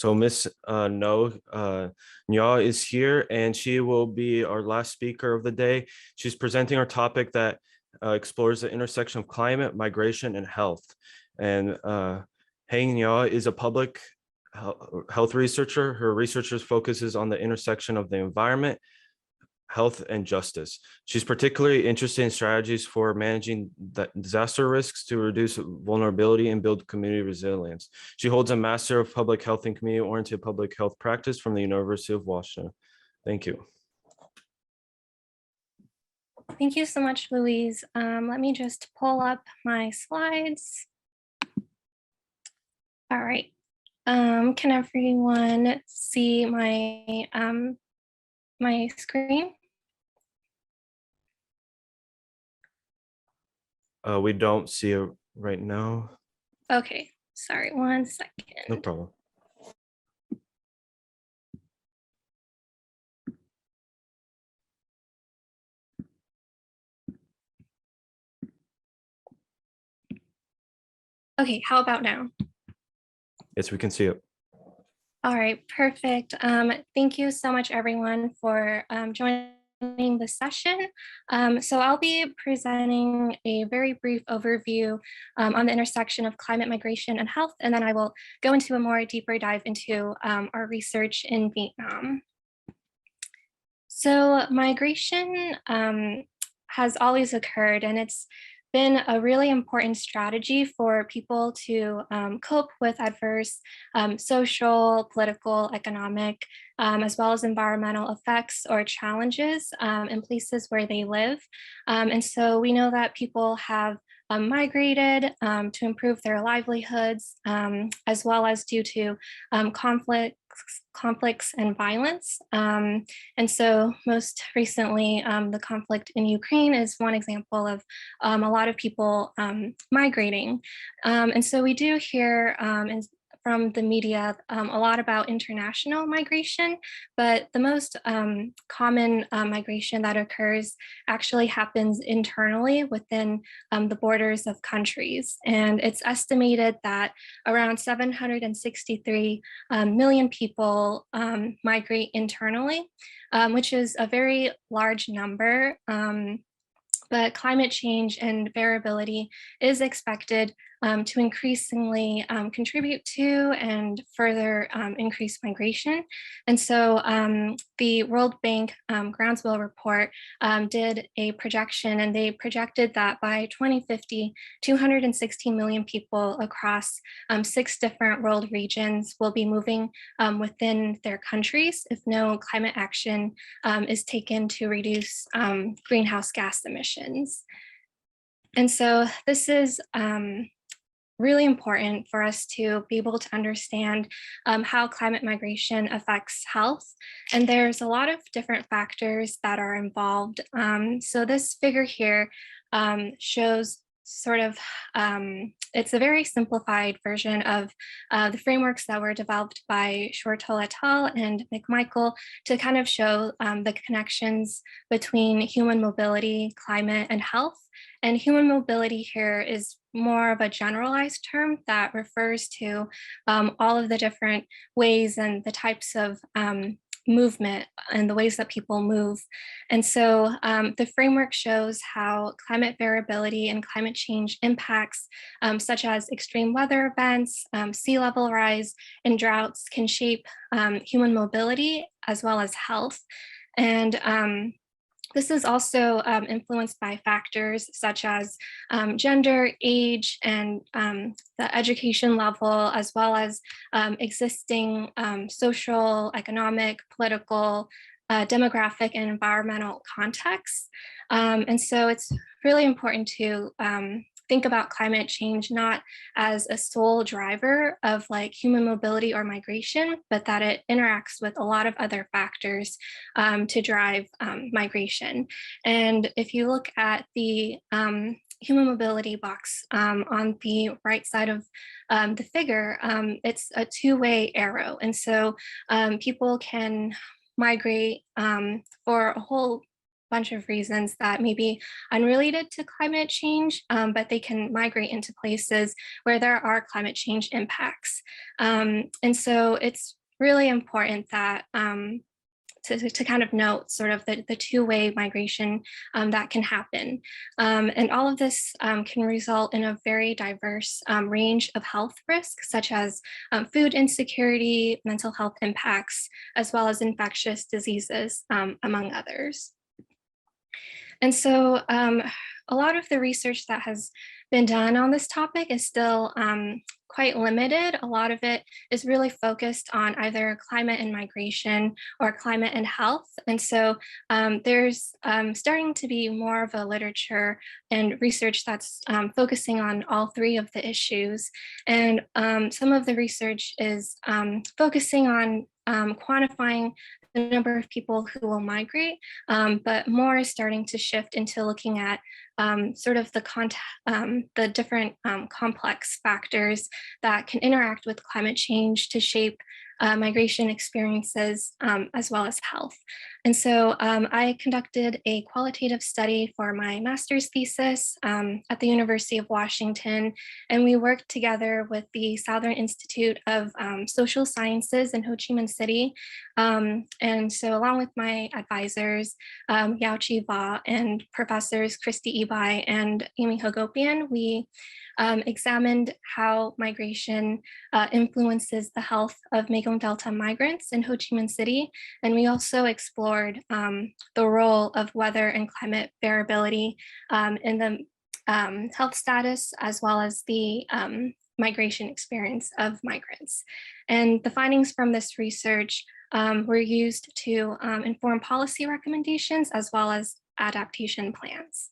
So Miss No Nya is here, and she will be our last speaker of the day. She's presenting our topic that explores the intersection of climate, migration, and health. And Heng Nya is a public health researcher. Her research focuses on the intersection of the environment, health, and justice. She's particularly interested in strategies for managing disaster risks to reduce vulnerability and build community resilience. She holds a Master of Public Health and Community-Oriented Public Health Practice from the University of Washington. Thank you. Thank you so much, Louise. Let me just pull up my slides. All right. Can everyone see my my screen? We don't see it right now. Okay, sorry, 1 second. No problem. Okay, how about now? Yes, we can see it. All right, perfect. Thank you so much, everyone, for joining the session. So I'll be presenting a very brief overview on the intersection of climate migration and health, and then I will go into a more deeper dive into our research in Vietnam. So migration has always occurred, and it's been a really important strategy for people to cope with adverse social, political, economic, as well as environmental effects or challenges in places where they live. And so we know that people have migrated to improve their livelihoods, as well as due to conflicts and violence. And so most recently, the conflict in Ukraine is one example of a lot of people migrating. And so we do hear from the media a lot about international migration, but the most common migration that occurs actually happens internally within the borders of countries. And it's estimated that around 763 million people migrate internally, which is a very large number. But climate change and variability is expected to increasingly contribute to and further increase migration. And so the World Bank Groundswell report did a projection, and they projected that by 2050, 216 million people across 6 different world regions will be moving within their countries if no climate action is taken to reduce greenhouse gas emissions. And so this is really important for us to be able to understand how climate migration affects health. And there's a lot of different factors that are involved. So this figure here shows sort of, it's a very simplified version of the frameworks that were developed by Shortall et al. And McMichael to kind of show the connections between human mobility, climate, and health. And human mobility here is more of a generalized term that refers to all of the different ways and the types of movement and the ways that people move. And so the framework shows how climate variability and climate change impacts such as extreme weather events, sea level rise, and droughts can shape human mobility as well as health. And this is also influenced by factors such as gender, age, and the education level, as well as existing social, economic, political, demographic, and environmental contexts. And so it's really important to think about climate change not as a sole driver of like human mobility or migration, but that it interacts with a lot of other factors to drive migration. And if you look at the human mobility box on the right side of the figure, it's a two-way arrow. And so people can migrate for a whole bunch of reasons that may be unrelated to climate change, but they can migrate into places where there are climate change impacts. And so it's really important that to kind of note sort of the two-way migration that can happen. And all of this can result in a very diverse range of health risks, such as food insecurity, mental health impacts, as well as infectious diseases, among others. And so a lot of the research that has been done on this topic is still quite limited. A lot of it is really focused on either climate and migration or climate and health. And so there's starting to be more of a literature and research that's focusing on all three of the issues. And some of the research is focusing on quantifying the number of people who will migrate, but more is starting to shift into looking at sort of the different complex factors that can interact with climate change to shape migration experiences as well as health. And so I conducted a qualitative study for my master's thesis at the University of Washington, and we worked together with the Southern Institute of Social Sciences in Ho Chi Minh City. And so along with my advisors, Yao Chi Va and professors Christy Ebai and Amy Hagopian, we examined how migration influences the health of Mekong Delta migrants in Ho Chi Minh City. And we also explored the role of weather and climate variability in the health status, as well as the migration experience of migrants. And the findings from this research were used to inform policy recommendations as well as adaptation plans.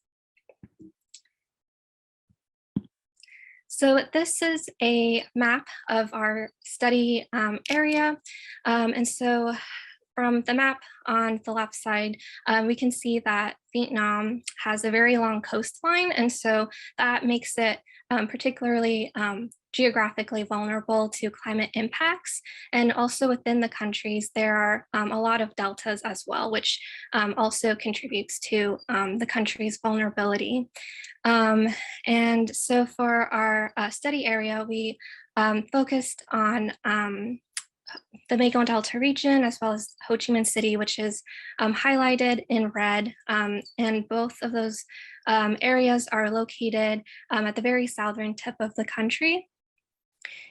So this is a map of our study area. And so from the map on the left side, we can see that Vietnam has a very long coastline. And so that makes it particularly geographically vulnerable to climate impacts. And also within the countries, there are a lot of deltas as well, which also contributes to the country's vulnerability. And so for our study area, we focused on the Mekong Delta region, as well as Ho Chi Minh City, which is highlighted in red. And both of those areas are located at the very southern tip of the country.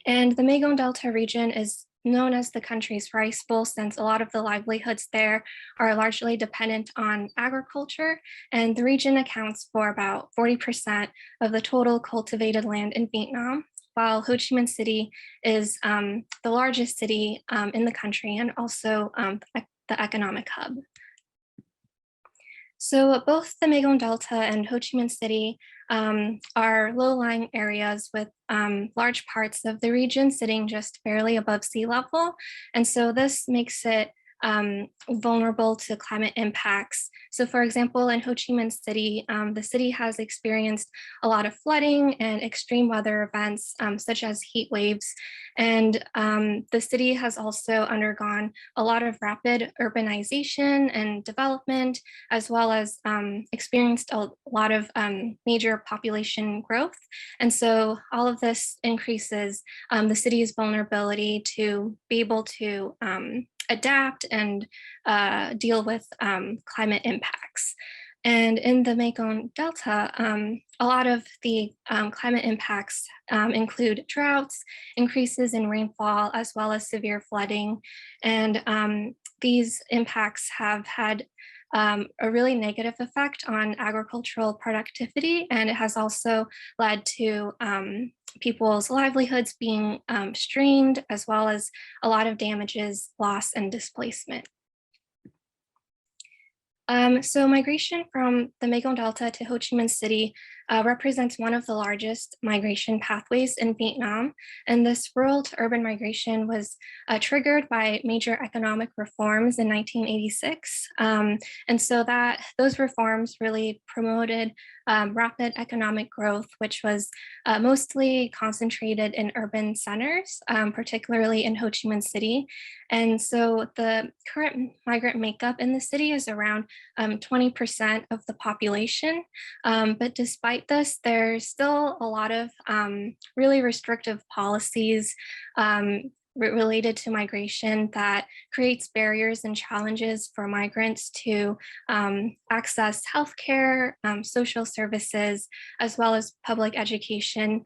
And the Mekong Delta region is known as the country's rice bowl, since a lot of the livelihoods there are largely dependent on agriculture. And the region accounts for about 40% of the total cultivated land in Vietnam, while Ho Chi Minh City is the largest city in the country and also the economic hub. So both the Mekong Delta and Ho Chi Minh City are low-lying areas with large parts of the region sitting just barely above sea level. And so this makes it vulnerable to climate impacts. So for example, in Ho Chi Minh City, the city has experienced a lot of flooding and extreme weather events such as heat waves. And the city has also undergone a lot of rapid urbanization and development, as well as experienced a lot of major population growth. And so all of this increases the city's vulnerability to be able to adapt and deal with climate impacts. And in the Mekong Delta, a lot of the climate impacts include droughts, increases in rainfall, as well as severe flooding. And these impacts have had a really negative effect on agricultural productivity, and it has also led to people's livelihoods being strained, as well as a lot of damages, loss, and displacement. So migration from the Mekong Delta to Ho Chi Minh City represents one of the largest migration pathways in Vietnam. And this rural to urban migration was triggered by major economic reforms in 1986. And so those reforms really promoted rapid economic growth, which was mostly concentrated in urban centers, particularly in Ho Chi Minh City. And so the current migrant makeup in the city is around 20% of the population. But despite this, there's still a lot of really restrictive policies related to migration that creates barriers and challenges for migrants to access healthcare, social services, as well as public education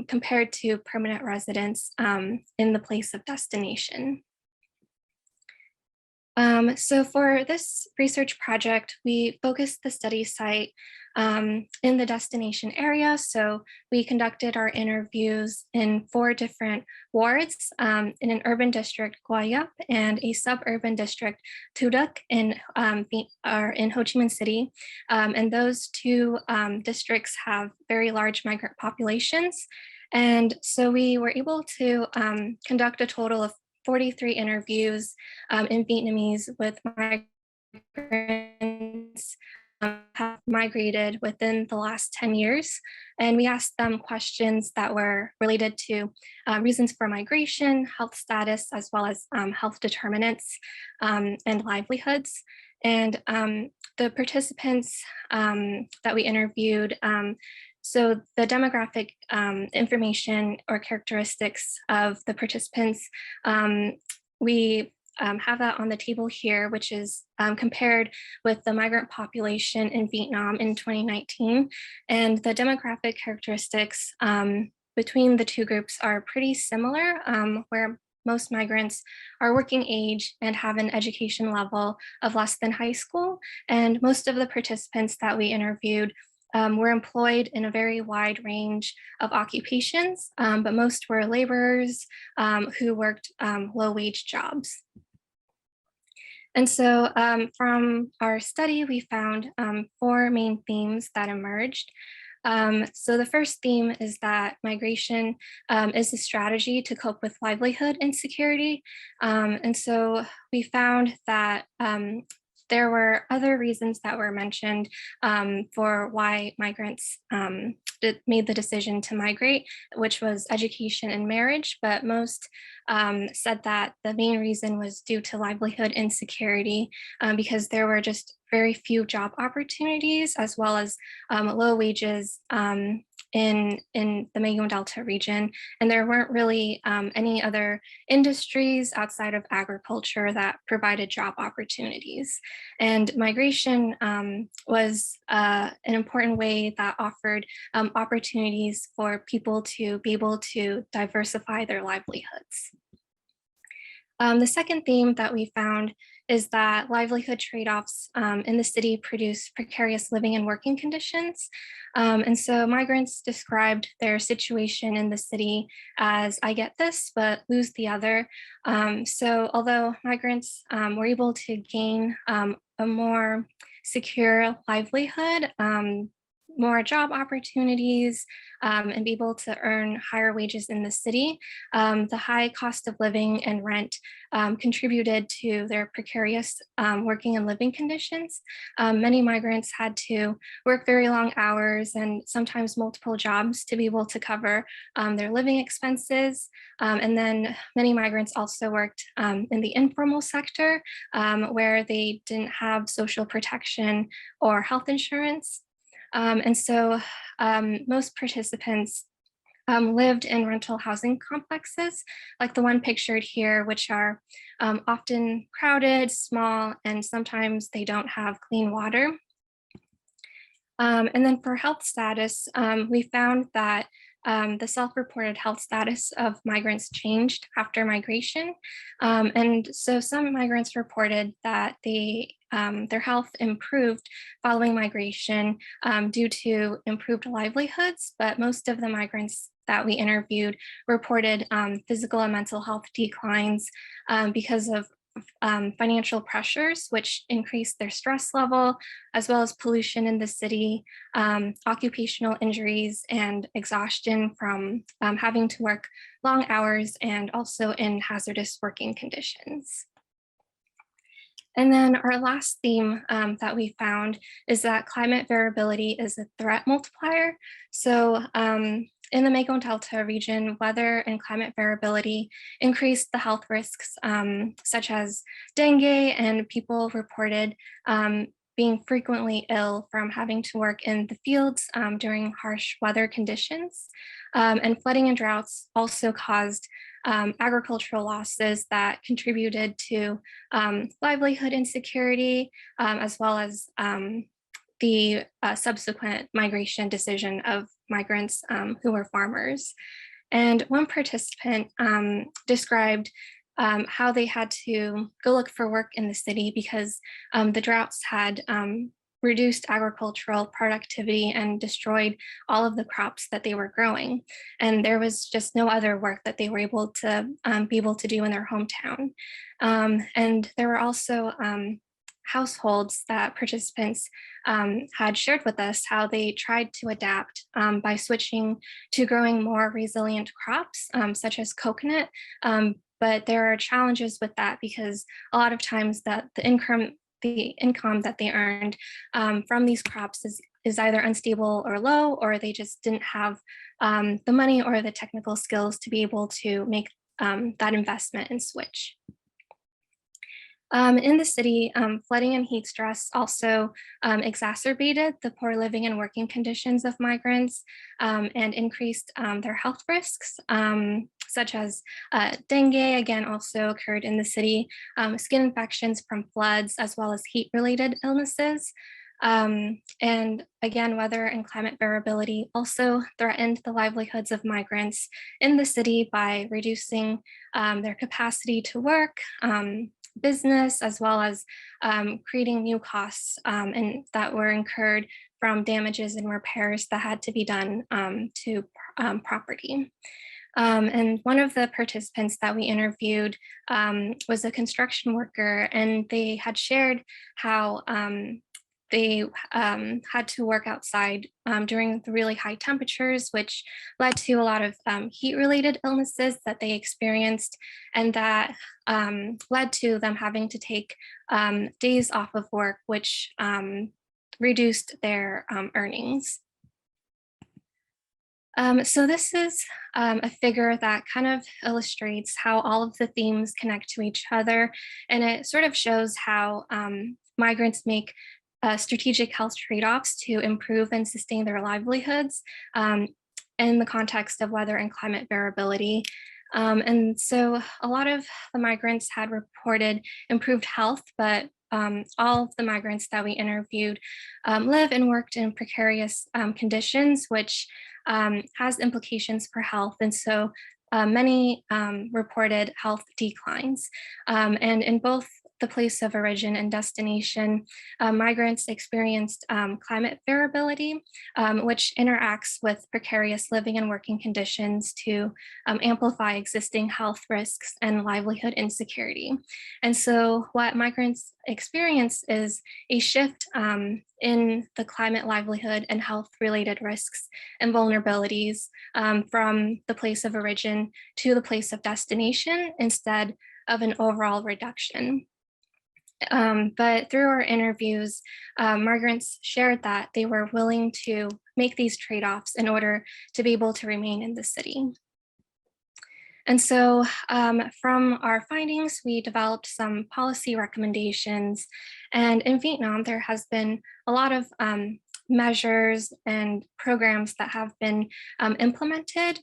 compared to permanent residents in the place of destination. So for this research project, we focused the study site in the destination area. So we conducted our interviews in 4 different wards, in an urban district, Guayap, and a suburban district, Tudak, in Ho Chi Minh City. And those 2 districts have very large migrant populations. And so we were able to conduct a total of 43 interviews in Vietnamese with migrants have migrated within the last 10 years. And we asked them questions that were related to reasons for migration, health status, as well as health determinants and livelihoods. And the participants that we interviewed, so the demographic information or characteristics of the participants, we have that on the table here, which is compared with the migrant population in Vietnam in 2019. And the demographic characteristics between the 2 groups are pretty similar, where most migrants are working age and have an education level of less than high school. And most of the participants that we interviewed were employed in a very wide range of occupations, but most were laborers who worked low-wage jobs. And so from our study, we found 4 main themes that emerged. So the first theme is that migration is a strategy to cope with livelihood insecurity. And so we found that there were other reasons that were mentioned for why migrants made the decision to migrate, which was education and marriage, but most said that the main reason was due to livelihood insecurity because there were just very few job opportunities as well as low wages in the Mekong Delta region. And there weren't really any other industries outside of agriculture that provided job opportunities. And migration was an important way that offered opportunities for people to be able to diversify their livelihoods. The second theme that we found is that livelihood trade-offs in the city produce precarious living and working conditions. And so migrants described their situation in the city as I get this, but lose the other. So although migrants were able to gain a more secure livelihood, more job opportunities, and be able to earn higher wages in the city, the high cost of living and rent contributed to their precarious working and living conditions. Many migrants had to work very long hours and sometimes multiple jobs to be able to cover their living expenses. And then many migrants also worked in the informal sector where they didn't have social protection or health insurance. And so most participants lived in rental housing complexes, like the one pictured here, which are often crowded, small, and sometimes they don't have clean water. And then for health status, we found that the self-reported health status of migrants changed after migration. And so some migrants reported that their health improved following migration due to improved livelihoods, but most of the migrants that we interviewed reported physical and mental health declines because of financial pressures, which increased their stress level, as well as pollution in the city, occupational injuries, and exhaustion from having to work long hours and also in hazardous working conditions. And then our last theme that we found is that climate variability is a threat multiplier. So in the Mekong Delta region, weather and climate variability increased the health risks such as dengue, and people reported being frequently ill from having to work in the fields during harsh weather conditions. And flooding and droughts also caused agricultural losses that contributed to livelihood insecurity, as well as the subsequent migration decision of migrants who were farmers. And one participant described how they had to go look for work in the city because the droughts had reduced agricultural productivity and destroyed all of the crops that they were growing. And there was just no other work that they were able to be able to do in their hometown. And there were also households that participants had shared with us how they tried to adapt by switching to growing more resilient crops, such as coconut. But there are challenges with that because a lot of times that the income that they earned from these crops is either unstable or low, or they just didn't have the money or the technical skills to be able to make that investment and switch. In the city, flooding and heat stress also exacerbated the poor living and working conditions of migrants and increased their health risks, such as dengue, again, also occurred in the city, skin infections from floods, as well as heat-related illnesses. And again, weather and climate variability also threatened the livelihoods of migrants in the city by reducing their capacity to work, business, as well as creating new costs and that were incurred from damages and repairs that had to be done to property. And one of the participants that we interviewed was a construction worker, and they had shared how they had to work outside during the really high temperatures, which led to a lot of heat-related illnesses that they experienced, and that led to them having to take days off of work, which reduced their earnings. So this is a figure that kind of illustrates how all of the themes connect to each other, and it sort of shows how migrants make strategic health trade-offs to improve and sustain their livelihoods in the context of weather and climate variability. And so a lot of the migrants had reported improved health, but all of the migrants that we interviewed live and worked in precarious conditions, which has implications for health. And so many reported health declines. And in both the place of origin and destination, migrants experienced climate variability, which interacts with precarious living and working conditions to amplify existing health risks and livelihood insecurity. And so what migrants experience is a shift in the climate, livelihood, and health-related risks and vulnerabilities from the place of origin to the place of destination instead of an overall reduction. But through our interviews, migrants shared that they were willing to make these trade-offs in order to be able to remain in the city. And so from our findings, we developed some policy recommendations. And in Vietnam, there has been a lot of measures and programs that have been implemented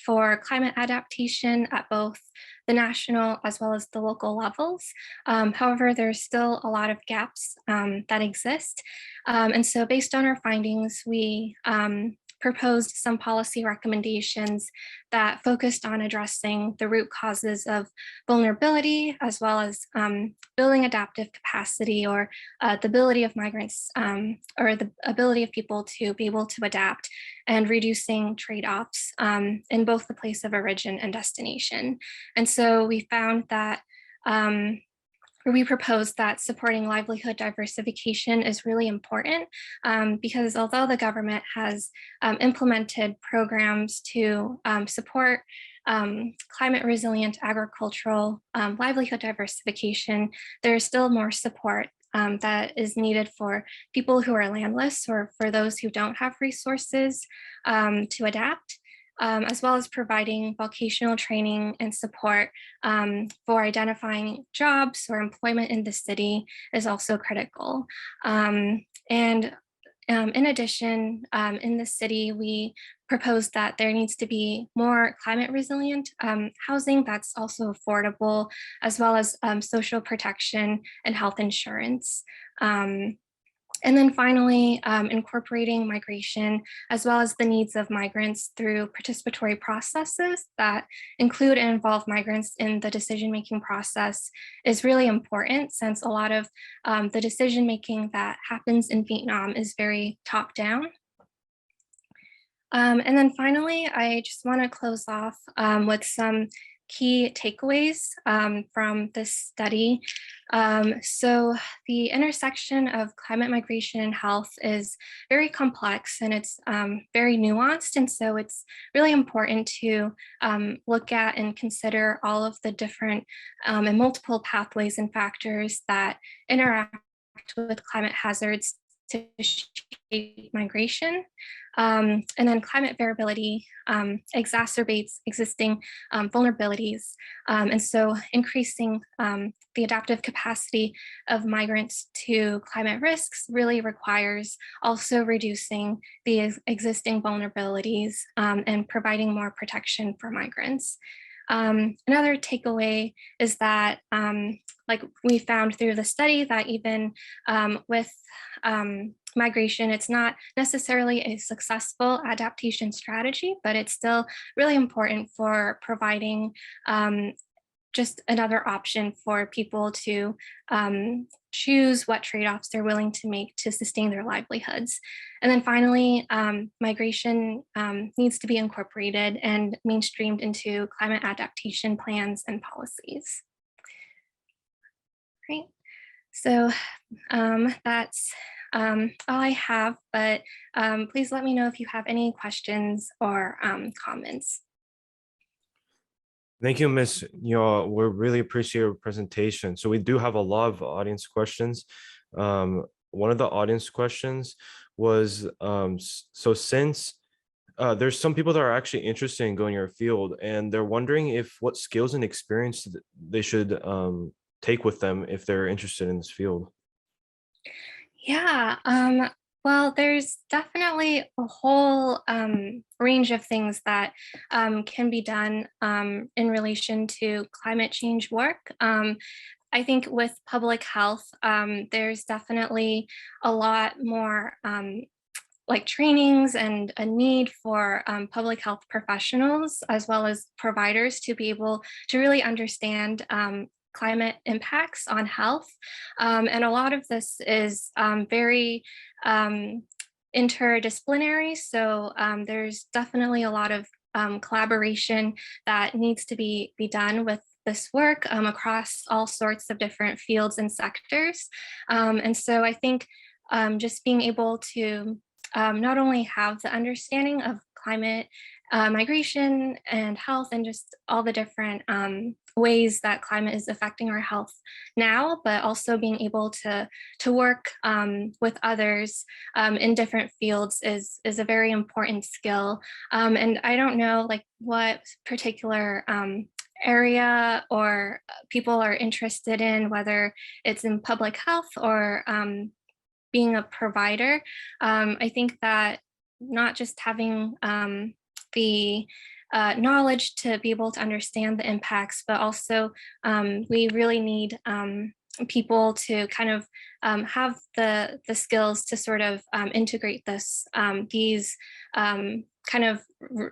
for climate adaptation at both the national as well as the local levels. However, there's still a lot of gaps that exist. And so based on our findings, we proposed some policy recommendations that focused on addressing the root causes of vulnerability, as well as building adaptive capacity, or the ability of migrants or the ability of people to be able to adapt, and reducing trade-offs in both the place of origin and destination. And so we found that we proposed that supporting livelihood diversification is really important because although the government has implemented programs to support climate resilient agricultural livelihood diversification, there is still more support that is needed for people who are landless or for those who don't have resources to adapt. As well as providing vocational training and support for identifying jobs or employment in the city is also critical. And in addition, in the city, we proposed that there needs to be more climate resilient housing that's also affordable, as well as social protection and health insurance. And then finally, incorporating migration as well as the needs of migrants through participatory processes that include and involve migrants in the decision-making process is really important, since a lot of the decision-making that happens in Vietnam is very top-down. And then finally, I just want to close off with some key takeaways from this study. So the intersection of climate migration and health is very complex, and it's very nuanced. And so it's really important to look at and consider all of the different and multiple pathways and factors that interact with climate hazards to shape migration. And then climate variability exacerbates existing vulnerabilities. And so increasing the adaptive capacity of migrants to climate risks really requires also reducing the existing vulnerabilities and providing more protection for migrants. Another takeaway is that, like we found through the study, that even with migration, it's not necessarily a successful adaptation strategy, but it's still really important for providing just another option for people to choose what trade-offs they're willing to make to sustain their livelihoods. And then finally, migration needs to be incorporated and mainstreamed into climate adaptation plans and policies. Great. So that's all I have, but please let me know if you have any questions or comments. Thank you, Ms. Nyo. We really appreciate your presentation. So we do have a lot of audience questions. One of the audience questions was, so since there's some people that are actually interested in going your field, and they're wondering if what skills and experience they should take with them if they're interested in this field. Yeah, well, there's definitely a whole range of things that can be done in relation to climate change work. I think with public health, there's definitely a lot more like trainings and a need for public health professionals as well as providers to be able to really understand climate impacts on health. And a lot of this is very interdisciplinary. So there's definitely a lot of collaboration that needs to be done with this work across all sorts of different fields and sectors. And so I think just being able to not only have the understanding of climate migration and health and just all the different ways that climate is affecting our health now, but also being able to work with others in different fields is a very important skill. And I don't know like what particular area or people are interested in, whether it's in public health or being a provider. I think that not just having the knowledge to be able to understand the impacts, but also we really need people to kind of have the skills to sort of integrate this these kind of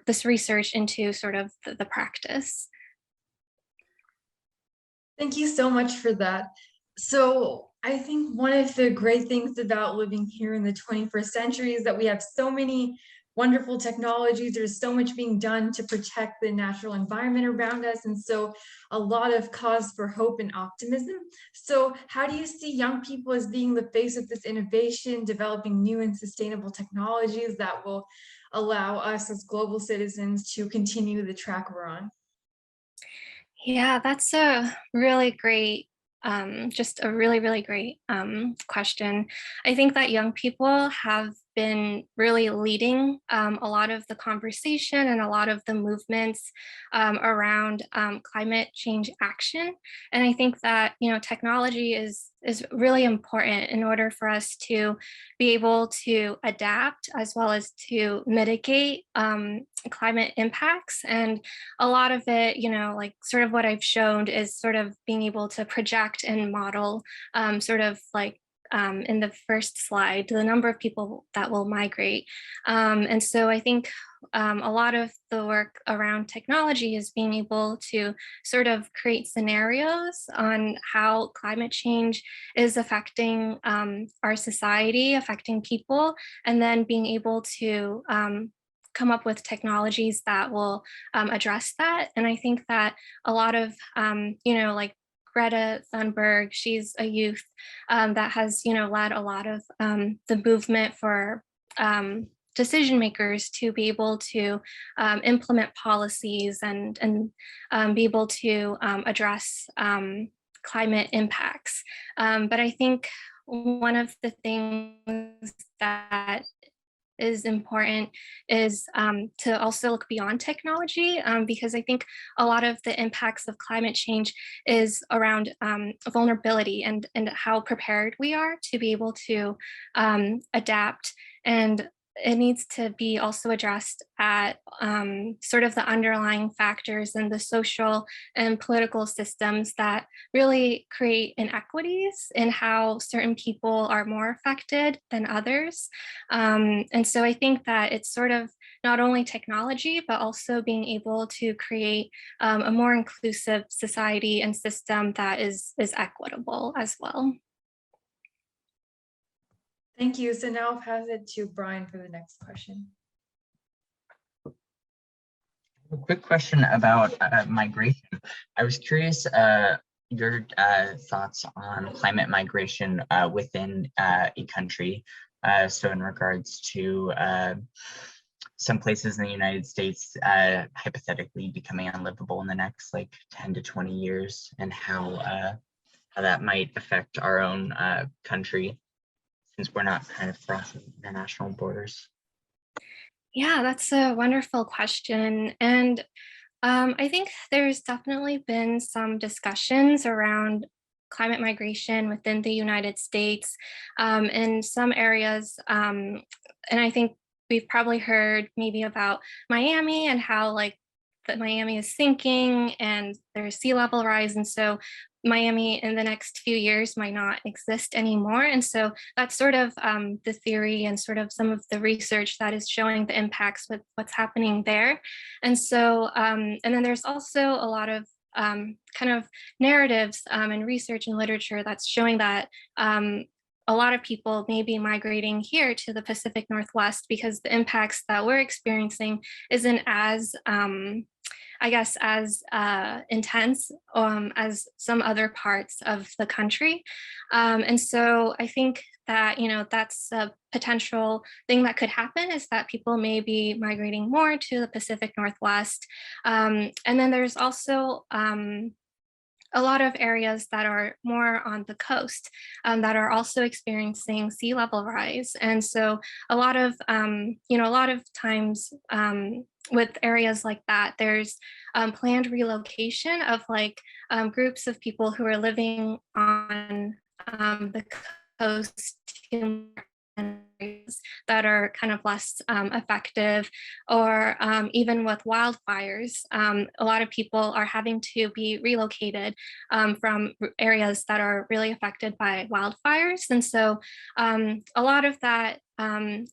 this research into sort of the practice. Thank you so much for that. So I think one of the great things about living here in the 21st century is that we have so many wonderful technologies. There's so much being done to protect the natural environment around us. And so a lot of cause for hope and optimism. So how do you see young people as being the face of this innovation, developing new and sustainable technologies that will allow us as global citizens to continue the track we're on? Yeah, that's a really great, just a really, really great question. I think that young people have been really leading a lot of the conversation and a lot of the movements around climate change action. And I think that, you know, technology is really important in order for us to be able to adapt as well as to mitigate climate impacts. And a lot of it, you know, like sort of what I've shown is sort of being able to project and model sort of like in the first slide, the number of people that will migrate. And so I think a lot of the work around technology is being able to sort of create scenarios on how climate change is affecting our society, affecting people, and then being able to come up with technologies that will address that. And I think that a lot of, you know, like Greta Thunberg, she's a youth that has, you know, led a lot of the movement for decision makers to be able to implement policies and be able to address climate impacts. But I think one of the things that is important is to also look beyond technology, because I think a lot of the impacts of climate change is around vulnerability and how prepared we are to be able to adapt. And it needs to be also addressed at sort of the underlying factors in the social and political systems that really create inequities in how certain people are more affected than others. And so I think that it's sort of not only technology, but also being able to create a more inclusive society and system that is equitable as well. Thank you. So now I'll pass it to Brian for the next question. A quick question about migration. I was curious your thoughts on climate migration within a country. So in regards to some places in the United States hypothetically becoming unlivable in the next like 10 to 20 years, and how that might affect our own country, since we're not kind of crossing international borders. Yeah, that's a wonderful question. And I think there's definitely been some discussions around climate migration within the United States in some areas. And I think we've probably heard maybe about Miami and how like that Miami is sinking and there's sea level rise. And so Miami in the next few years might not exist anymore. And so that's sort of the theory and sort of some of the research that is showing the impacts with what's happening there. And so, and then there's also a lot of kind of narratives and research and literature that's showing that a lot of people may be migrating here to the Pacific Northwest because the impacts that we're experiencing isn't as I guess, as intense as some other parts of the country. And so I think that, you know, that's a potential thing that could happen, is that people may be migrating more to the Pacific Northwest. And then there's also a lot of areas that are more on the coast that are also experiencing sea level rise. And so a lot of, you know, a lot of times with areas like that, there's planned relocation of like groups of people who are living on the coast that are kind of less effective, or even with wildfires, a lot of people are having to be relocated from areas that are really affected by wildfires. And so a lot of that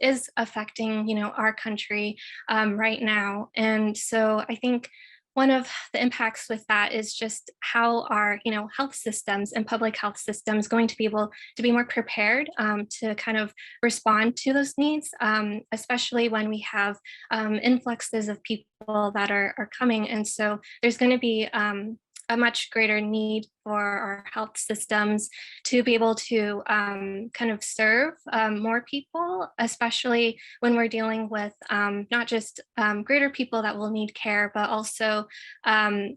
is affecting, you know, our country right now. And so I think one of the impacts with that is just how our, you know, health systems and public health systems going to be able to be more prepared to kind of respond to those needs, especially when we have influxes of people that are coming. And so there's going to be a much greater need for our health systems to be able to kind of serve more people, especially when we're dealing with not just greater people that will need care, but also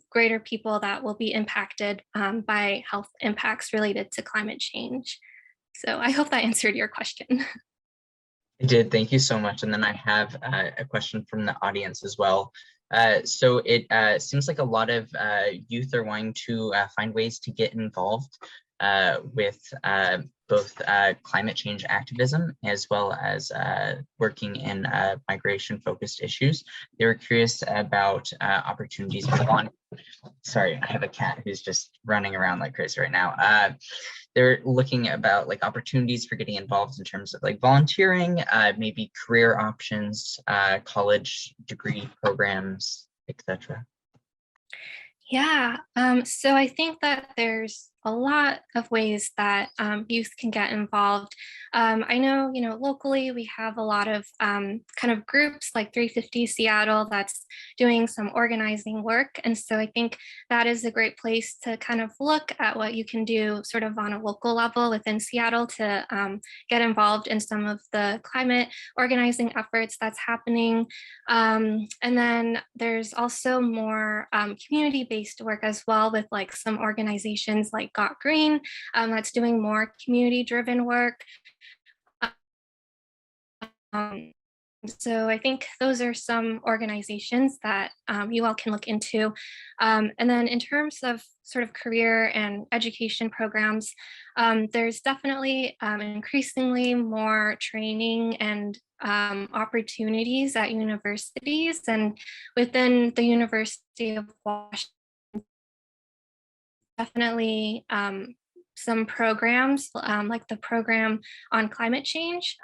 greater people that will be impacted by health impacts related to climate change. So I hope that answered your question. It did. Thank you so much. And then I have a question from the audience as well. So it seems like a lot of youth are wanting to find ways to get involved with both climate change activism as well as working in migration-focused issues. They were curious about opportunities for sorry, I have a cat who's just running around like crazy right now. They're looking about like opportunities for getting involved in terms of like volunteering, maybe career options, college degree programs, etc. Yeah, so I think that there's a lot of ways that youth can get involved. I know, locally we have a lot of kind of groups like 350 Seattle that's doing some organizing work. And so I think that is a great place to kind of look at what you can do sort of on a local level within Seattle to get involved in some of the climate organizing efforts that's happening. And then there's also more community-based work as well with like some organizations like Got Green that's doing more community-driven work. So I think those are some organizations that you all can look into. And then in terms of sort of career and education programs, there's definitely increasingly more training and opportunities at universities, and within the University of Washington, definitely some programs like the program on climate change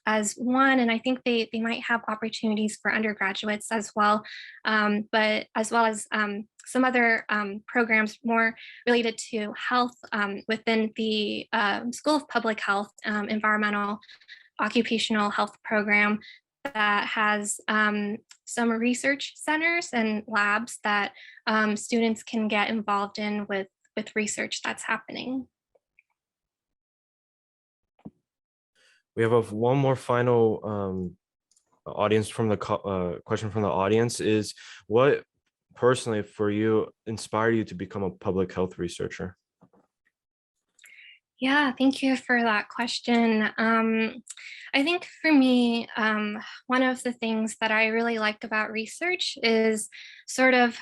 as one, and I think they might have opportunities for undergraduates as well, but as well as some other programs more related to health within the School of Public Health Environmental Occupational Health program that has some research centers and labs that students can get involved in with research that's happening. We have one more final audience from the question from the audience is, what personally for you inspired you to become a public health researcher? Yeah, thank you for that question. I think for me, one of the things that I really like about research is sort of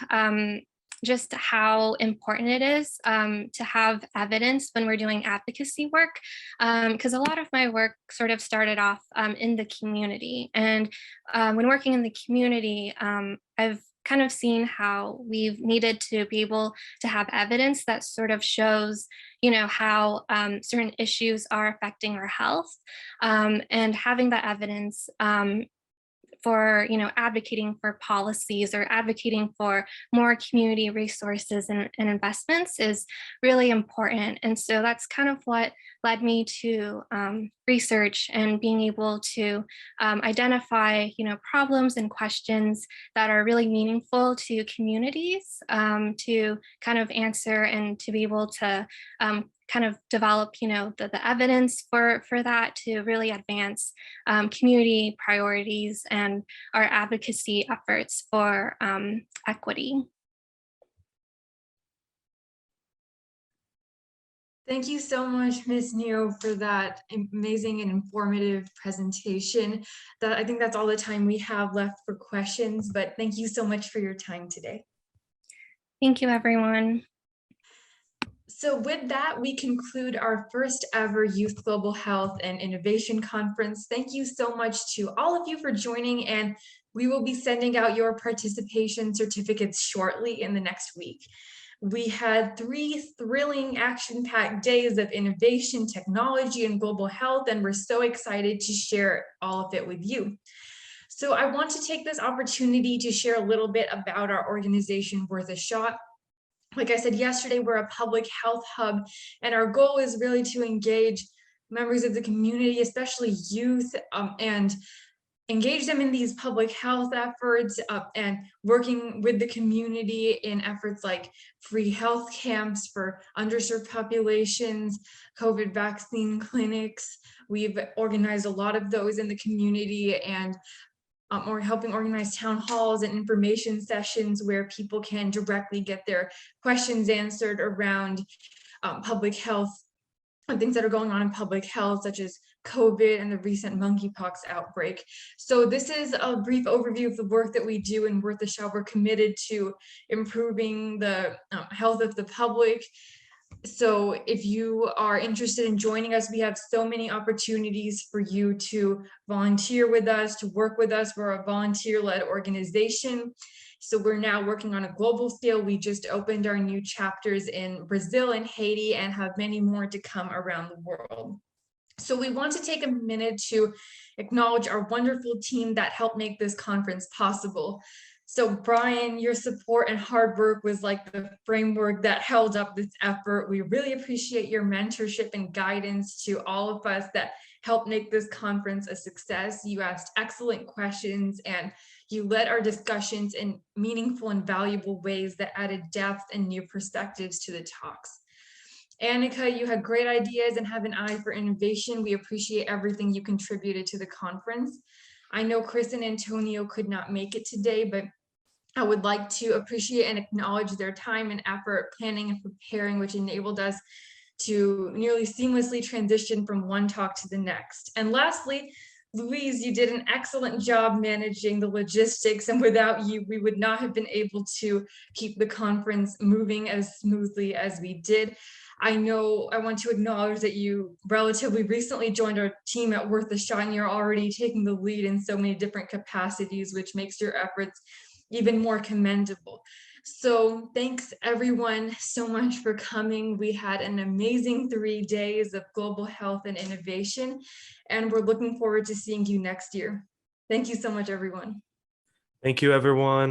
just how important it is to have evidence when we're doing advocacy work, because a lot of my work sort of started off in the community. And when working in the community, I've kind of seen how we've needed to be able to have evidence that sort of shows, how certain issues are affecting our health, and having that evidence for advocating for policies or advocating for more community resources and investments is really important. And so that's kind of what led me to research and being able to identify problems and questions that are really meaningful to communities to kind of answer and to be able to kind of develop, the evidence for that to really advance community priorities and our advocacy efforts for equity. Thank you so much, Ms. Neo, for that amazing and informative presentation. I think that's all the time we have left for questions, but thank you so much for your time today. Thank you, everyone. So with that, we conclude our first ever Youth Global Health and Innovation Conference. Thank you so much to all of you for joining, and we will be sending out your participation certificates shortly in the next week. We had 3 thrilling action-packed days of innovation, technology, and global health, and we're so excited to share all of it with you. So I want to take this opportunity to share a little bit about our organization, Worth a Shot. Like I said yesterday, we're a public health hub, and our goal is really to engage members of the community, especially youth, and engage them in these public health efforts and working with the community in efforts like free health camps for underserved populations, COVID vaccine clinics. We've organized a lot of those in the community, and or helping organize town halls and information sessions where people can directly get their questions answered around public health and things that are going on in public health, such as COVID and the recent monkeypox outbreak. So this is a brief overview of the work that we do in Worth the Shell. We're committed to improving the health of the public. So if you are interested in joining us, we have so many opportunities for you to volunteer with us, to work with us. We're a volunteer-led organization. So we're now working on a global scale. We just opened our new chapters in Brazil and Haiti and have many more to come around the world. So we want to take a minute to acknowledge our wonderful team that helped make this conference possible. So Brian, your support and hard work was like the framework that held up this effort. We really appreciate your mentorship and guidance to all of us that helped make this conference a success. You asked excellent questions and you led our discussions in meaningful and valuable ways that added depth and new perspectives to the talks. Annika, you had great ideas and have an eye for innovation. We appreciate everything you contributed to the conference. I know Chris and Antonio could not make it today, but I would like to appreciate and acknowledge their time and effort planning and preparing, which enabled us to nearly seamlessly transition from one talk to the next. And lastly, Louise, you did an excellent job managing the logistics, and without you, we would not have been able to keep the conference moving as smoothly as we did. I know I want to acknowledge that you relatively recently joined our team at Worth the Shot, and you're already taking the lead in so many different capacities, which makes your efforts even more commendable. So thanks everyone so much for coming. We had an amazing 3 days of global health and innovation, and we're looking forward to seeing you next year. Thank you so much, everyone. Thank you, everyone.